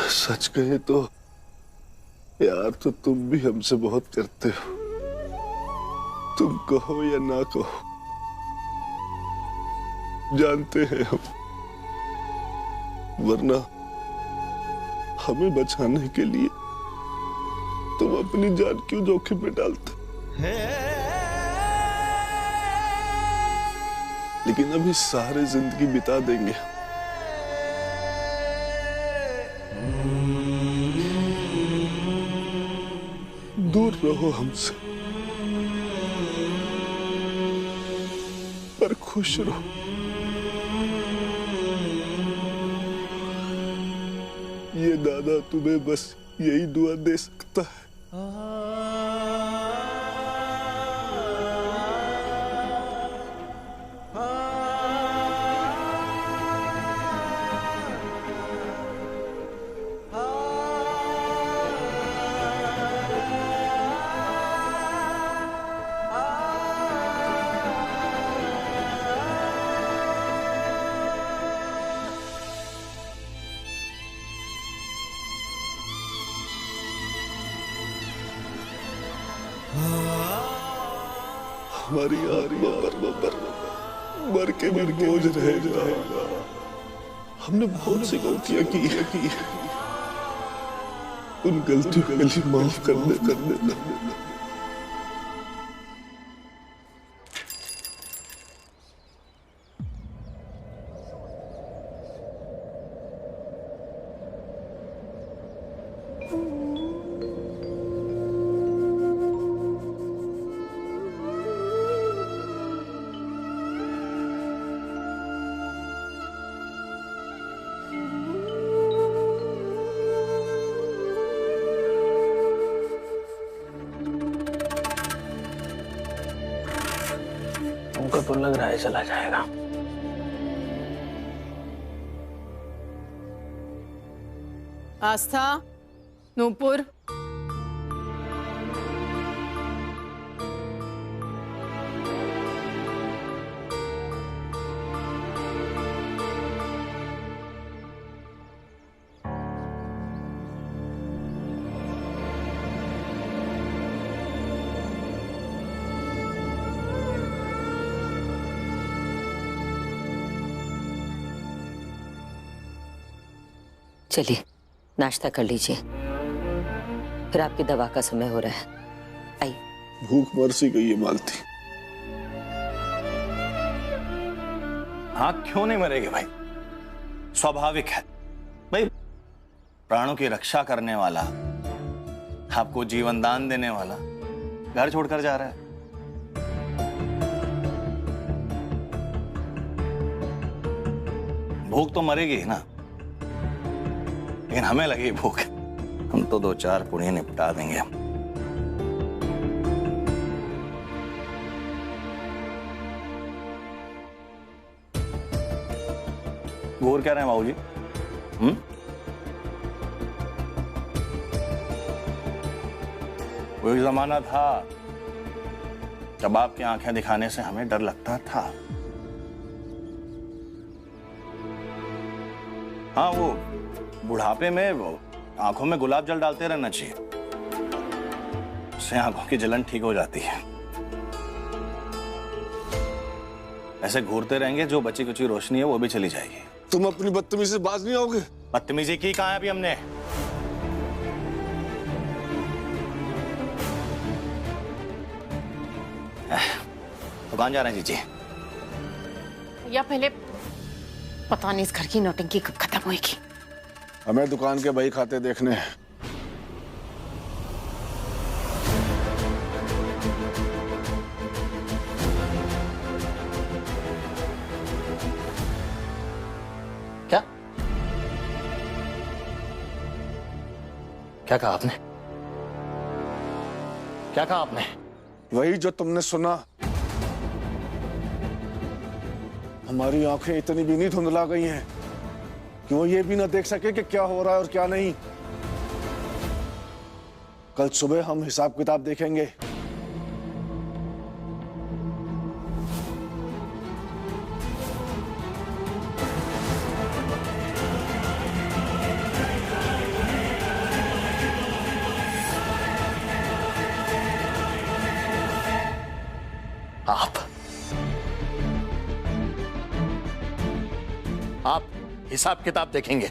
सच कहे तो प्यार तो तुम भी हमसे बहुत करते हो, तुम कहो या ना कहो, जानते हैं हम। वरना हमें बचाने के लिए तुम अपनी जान क्यों जोखिम में डालते? लेकिन अभी सारी जिंदगी बिता देंगे। दूर रहो हमसे, पर खुश रहो। ये दादा तुम्हें बस यही दुआ दे सकता है। हमारी आत्मा मर के भी बोझ रहेगा। हमने बहुत सी गलतियां की है। उन गलतियों के लिए माफ कर दे। हमको तो लग रहा है चला जाएगा। आस्था, नूपुर, चलिए नाश्ता कर लीजिए, फिर आपकी दवा का समय हो रहा है। आइए। भूख मर सी गई है मालती। हाँ, क्यों नहीं मरेगी भाई, स्वाभाविक है भाई। प्राणों की रक्षा करने वाला, आपको जीवन दान देने वाला घर छोड़कर जा रहा है। भूख तो मरेगी ना, लेकिन हमें लगी भूख, हम तो 2-4 पुड़ियां निपटा देंगे। घूर क्या रहे हैं बाबूजी? कोई जमाना था जब आपकी आंखें दिखाने से हमें डर लगता था। हाँ, वो बुढ़ापे में आंखों में गुलाब जल डालते रहना चाहिए, उससे आंखों की जलन ठीक हो जाती है। ऐसे घूरते रहेंगे, जो बची कुची रोशनी है वो भी चली जाएगी। तुम अपनी बदतमीजी से बाज नहीं आओगे? बदतमीजी की कहाँ है अभी हमने? दुकान जा रहे हैं जीजी। या पहले पता नहीं इस घर की नौटंकी कब खत्म होगी। हमें दुकान के बही खाते देखने हैं। क्या क्या कहा आपने? क्या कहा आपने? वही जो तुमने सुना। हमारी आंखें इतनी भी नहीं धुंधला गई हैं कि वो ये भी ना देख सके कि क्या हो रहा है और क्या नहीं। कल सुबह हम हिसाब किताब देखेंगे। हिसाब किताब देखेंगे।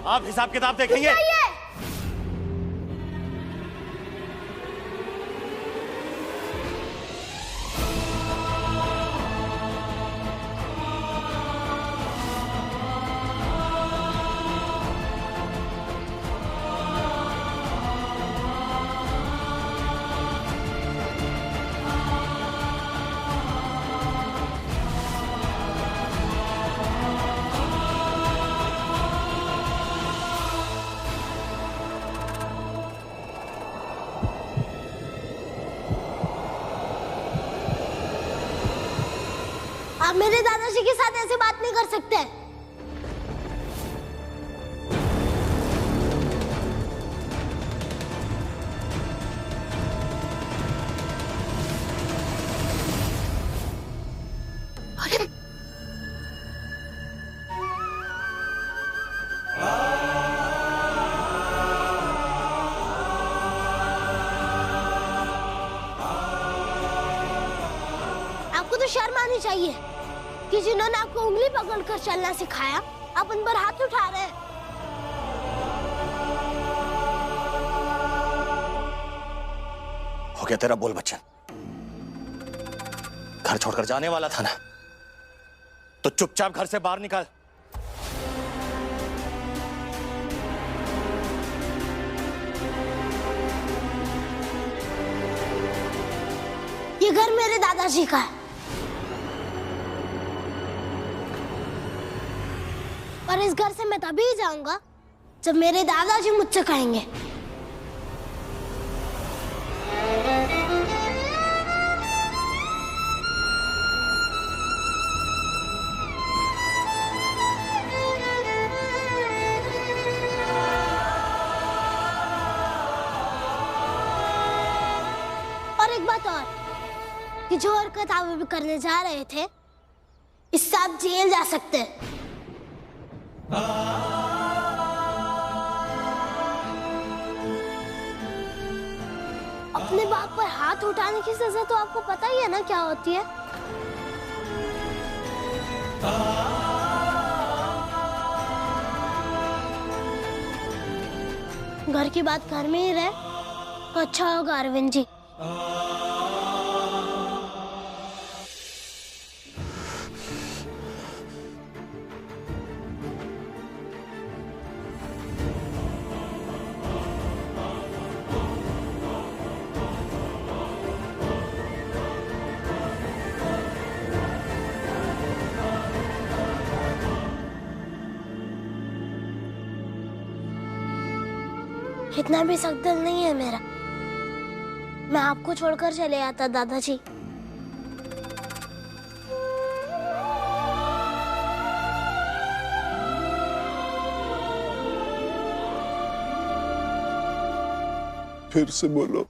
आप हिसाब किताब देखेंगे। आप मेरे दादाजी के साथ ऐसे बात नहीं कर सकते। अरे आपको तो शर्म आनी चाहिए कि जिन्होंने आपको उंगली पकड़कर चलना सिखाया आप उन पर हाथ उठा रहे हैं। हो गया तेरा बोल बच्चन। घर छोड़कर जाने वाला था ना, तो चुपचाप घर से बाहर निकल। ये घर मेरे दादाजी का है और इस घर से मैं तभी जाऊंगा जब मेरे दादाजी मुझसे कहेंगे। और एक बात और कि जो हरकत आप अभी करने जा रहे थे, इससे आप जेल जा सकते हैं। अपने बाप पर हाथ उठाने की सजा तो आपको पता ही है ना क्या होती है। घर की बात घर में ही रहे तो अच्छा होगा अरविंद जी। इतना भी सख्त दिल नहीं है मेरा। मैं आपको छोड़कर चले आता दादाजी। फिर से बोलो।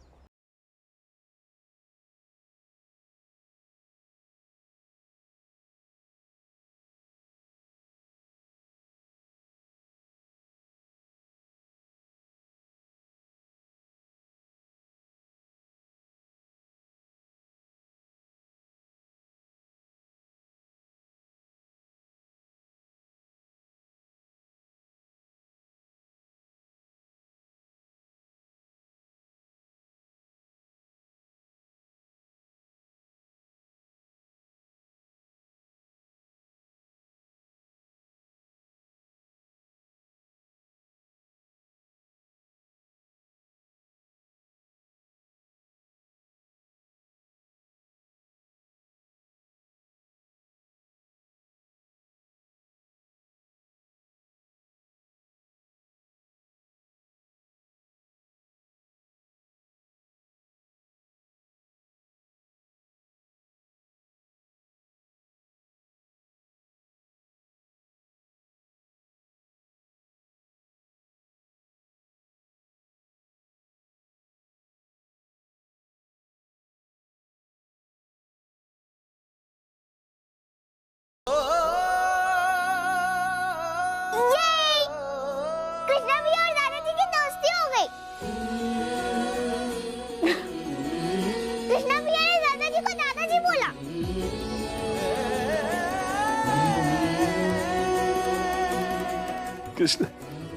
कृष्ण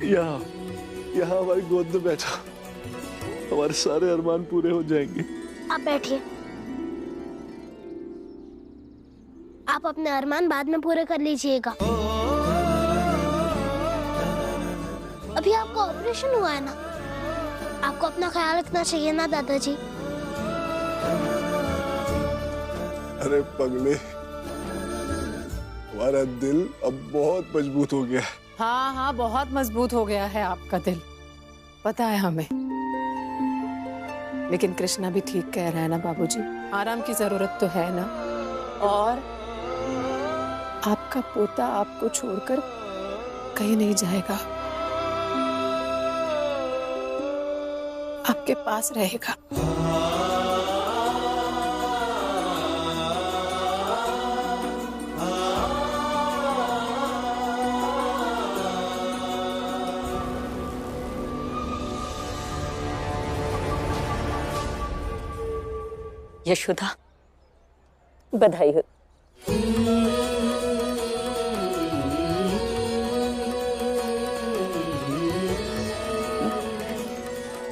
यहाँ यहाँ हमारी गोद में बैठा, हमारे सारे अरमान पूरे हो जाएंगे। आप बैठिए, आप अपने अरमान बाद में पूरे कर लीजिएगा। अभी आपका ऑपरेशन हुआ है ना, आपको अपना ख्याल रखना चाहिए ना दादाजी। अरे पगले, हमारा दिल अब बहुत मजबूत हो गया है। हाँ हाँ, बहुत मजबूत हो गया है आपका दिल, पता है हमें। लेकिन कृष्णा भी ठीक कह रहा है ना बाबूजी, आराम की जरूरत तो है ना। और आपका पोता आपको छोड़कर कहीं नहीं जाएगा, आपके पास रहेगा। यशोदा, बधाई हो।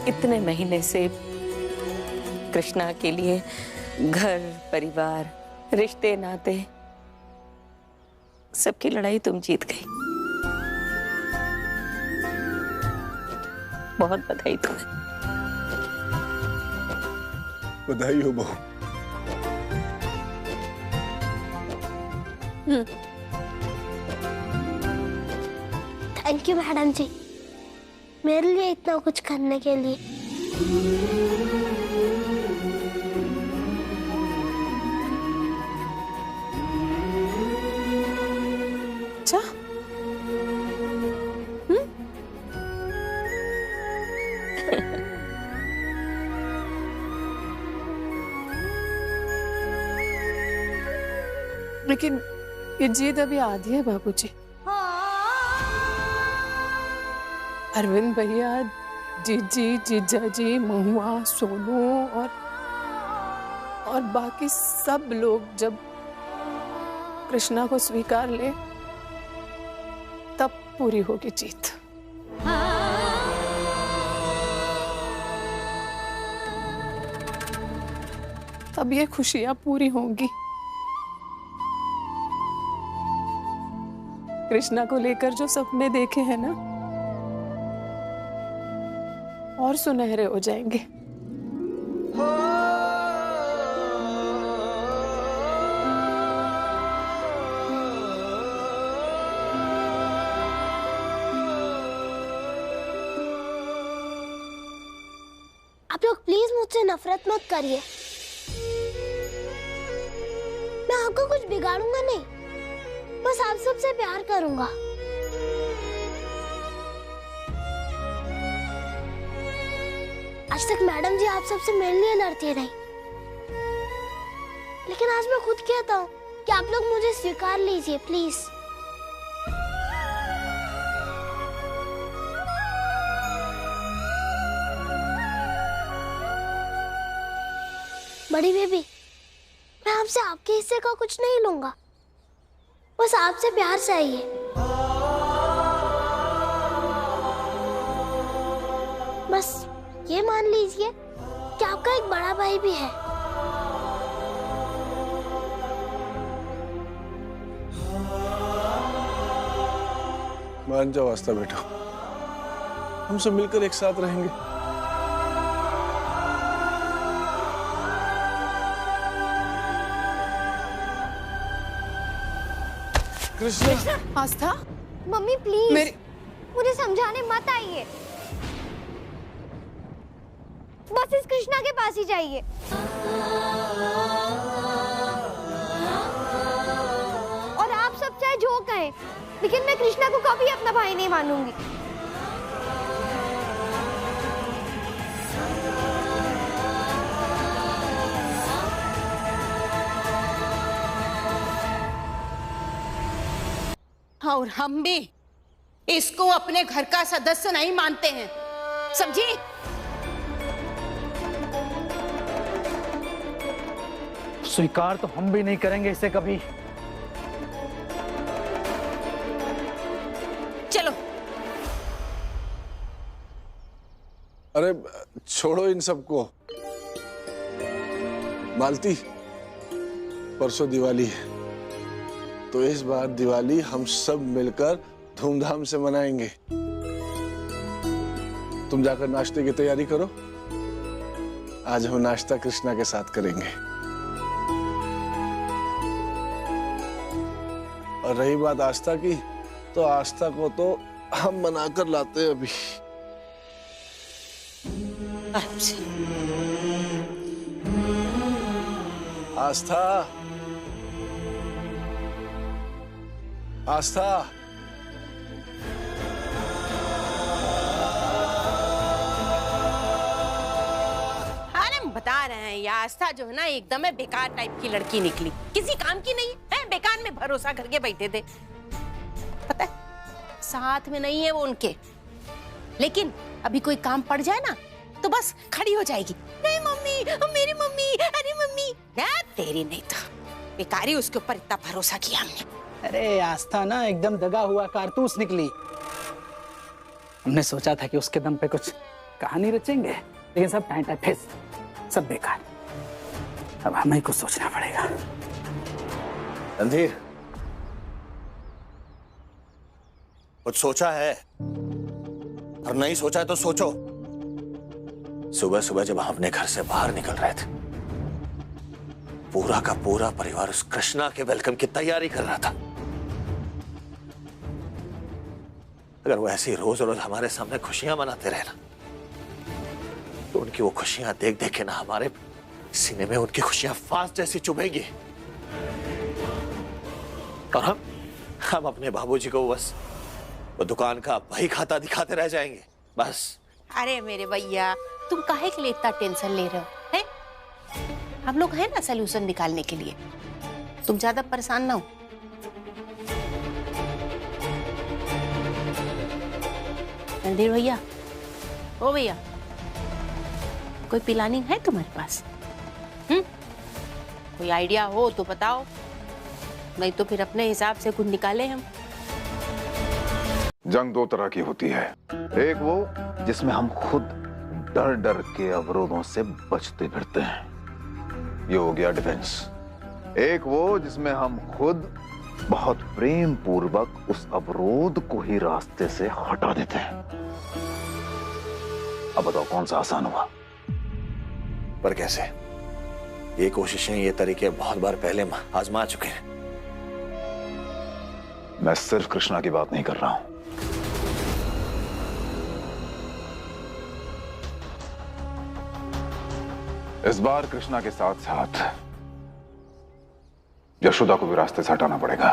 इतने महीने से कृष्णा के लिए घर परिवार रिश्ते नाते सबकी लड़ाई तुम जीत गई। बहुत बधाई तुम्हें। बधाई हो बहू। थैंक यू मैडम जी, मेरे लिए इतना कुछ करने के लिए। अच्छा, लेकिन ये जीत अभी आधी है बाबूजी। अरविंद भैया, जीजी, जीजा जी, महुआ, सोनू और बाकी सब लोग जब कृष्णा को स्वीकार ले तब पूरी होगी जीत। तब ये खुशियां पूरी होंगी। कृष्णा को लेकर जो सपने देखे हैं ना, और सुनहरे हो जाएंगे। आप लोग प्लीज मुझसे नफरत मत करिए, मैं आपको कुछ बिगाड़ूंगा नहीं, बस आप सबसे प्यार करूंगा। आज तक मैडम जी आप सबसे मेरे लिए लड़ती रही, लेकिन आज मैं खुद कहता हूँ कि आप लोग मुझे स्वीकार लीजिए प्लीज। बड़ी बेबी, मैं आपसे आपके हिस्से का कुछ नहीं लूंगा, बस आपसे प्यार चाहिए। बस ये मान लीजिए कि आपका एक बड़ा भाई भी है। मान जाओ आस्था बेटा, हम सब मिलकर एक साथ रहेंगे। कृष्णा, आस्था, मम्मी प्लीज मुझे समझाने मत आइए, बस इस कृष्णा के पास ही जाइए। और आप सब चाहे जो कहें, लेकिन मैं कृष्णा को कभी अपना भाई नहीं मानूंगी। और हम भी इसको अपने घर का सदस्य नहीं मानते हैं, समझी? स्वीकार तो हम भी नहीं करेंगे इसे कभी। चलो अरे छोड़ो इन सबको। मालती, परसों दिवाली है, तो इस बार दिवाली हम सब मिलकर धूमधाम से मनाएंगे। तुम जाकर नाश्ते की तैयारी करो। आज हम नाश्ता कृष्णा के साथ करेंगे। और रही बात आस्था की, तो आस्था को तो हम मनाकर लाते हैं अभी। आस्था, आस्था, बता रहे हैं, ये आस्था जो है ना एकदम है बेकार टाइप की लड़की निकली, किसी काम की नहीं है, बेकार में भरोसा करके बैठे थे। पता है साथ में नहीं है वो उनके, लेकिन अभी कोई काम पड़ जाए ना तो बस खड़ी हो जाएगी, नहीं मम्मी, मेरी मम्मी, अरे मम्मी। क्या तेरी नहीं तो बेकारी उसके ऊपर इतना भरोसा किया हमने। अरे आस्था ना एकदम दगा हुआ कारतूस निकली। हमने सोचा था कि उसके दम पे कुछ कहानी रचेंगे, लेकिन सब टाइम फेस, सब बेकार। अब हमें कुछ सोचना पड़ेगा। रणधीर, कुछ सोचा है और नहीं सोचा है तो सोचो। सुबह सुबह जब हम अपने घर से बाहर निकल रहे थे, पूरा का पूरा परिवार उस कृष्णा के वेलकम की तैयारी कर रहा था। अगर वो ऐसी रोज रोज हमारे सामने खुशियां मनाते रहे ना, तो उनकी वो खुशियां देख देख के ना हमारे सीने में उनकी खुशियां फांस जैसी चुभेंगी। और हम अपने बाबूजी को बस वो दुकान का वही खाता दिखाते रह जाएंगे बस। अरे मेरे भैया, तुम काहे के लिए इतना टेंशन ले रहे हो? हैं? हम लोग हैं ना सलूशन निकालने के लिए, तुम ज्यादा परेशान ना हो। रणधीर भैया, ओ भैया, कोई प्लानिंग है तुम्हारे पास? कोई आइडिया हो तो बताओ, नहीं तो फिर अपने हिसाब से कुछ निकाले हम। जंग दो तरह की होती है, एक वो जिसमें हम खुद डर डर के अवरोधों से बचते फिरते हैं, ये हो गया डिफेंस। एक वो जिसमें हम खुद बहुत प्रेम पूर्वक उस अवरोध को ही रास्ते से हटा देते हैं। अब बताओ कौन सा आसान हुआ? पर कैसे? ये कोशिशें, ये तरीके बहुत बार पहले आजमा चुके हैं। मैं सिर्फ कृष्णा की बात नहीं कर रहा हूं, इस बार कृष्णा के साथ साथ यशोदा को भी रास्ते से हटाना पड़ेगा।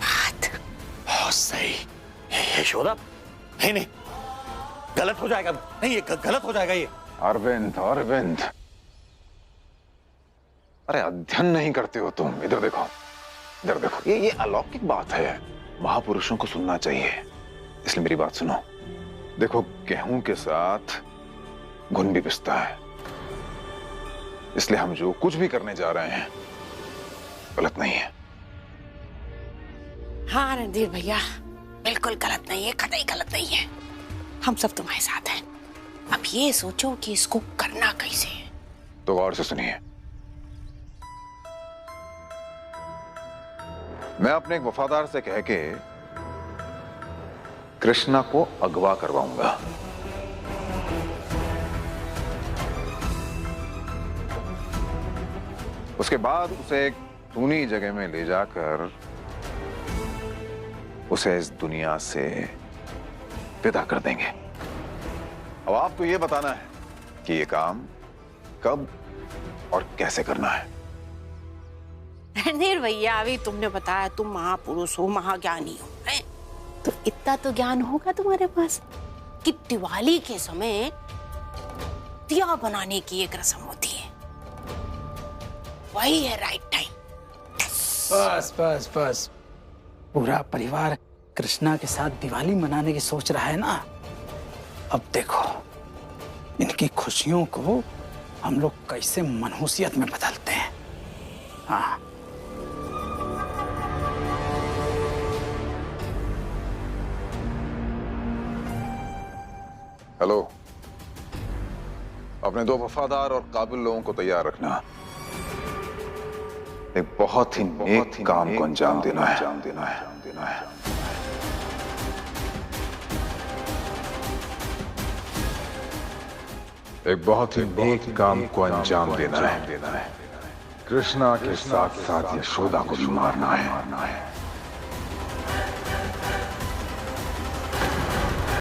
बात बहुत सही। यशोदा? नहीं नहीं, गलत हो जाएगा। नहीं, ये गलत हो जाएगा ये। अरविंद, अरविंद, अरे अध्ययन नहीं करते हो तुम? इधर देखो, इधर देखो, ये अलौकिक बात है, महापुरुषों को सुनना चाहिए। इसलिए मेरी बात सुनो। देखो, गेहूं के साथ घुन भी पिसता है, इसलिए हम जो कुछ भी करने जा रहे हैं गलत नहीं है। हाँ रणधीर भैया, बिल्कुल गलत नहीं है, कतई गलत नहीं है। हम सब तुम्हारे साथ हैं। अब ये सोचो कि इसको करना कैसे है। तो गौर से सुनिए। मैं अपने एक वफादार से कह के कृष्णा को अगवा करवाऊंगा। उसके बाद उसे एक सूनी जगह में ले जाकर उसे इस दुनिया से विदा कर देंगे। अब आपको यह बताना है कि यह काम कब और कैसे करना है। रणधीर भैया, अभी तुमने बताया तुम महापुरुष हो, महाज्ञानी हो, हैं? तो इतना तो ज्ञान होगा तुम्हारे पास कि दिवाली के समय दिया बनाने की एक रस्म होती है, वही है राइट टाइम। बस बस बस, पूरा परिवार कृष्णा के साथ दिवाली मनाने की सोच रहा है ना। अब देखो इनकी खुशियों को हम लोग कैसे मनहूसियत में बदलते हैं। हाँ, हेलो, अपने 2 वफादार और काबिल लोगों को तैयार रखना। एक बहुत ही नेक काम को अंजाम देना है। एक बहुत ही नेक काम को अंजाम देना है। कृष्णा के साथ साथ यशोदा को भी मारना है।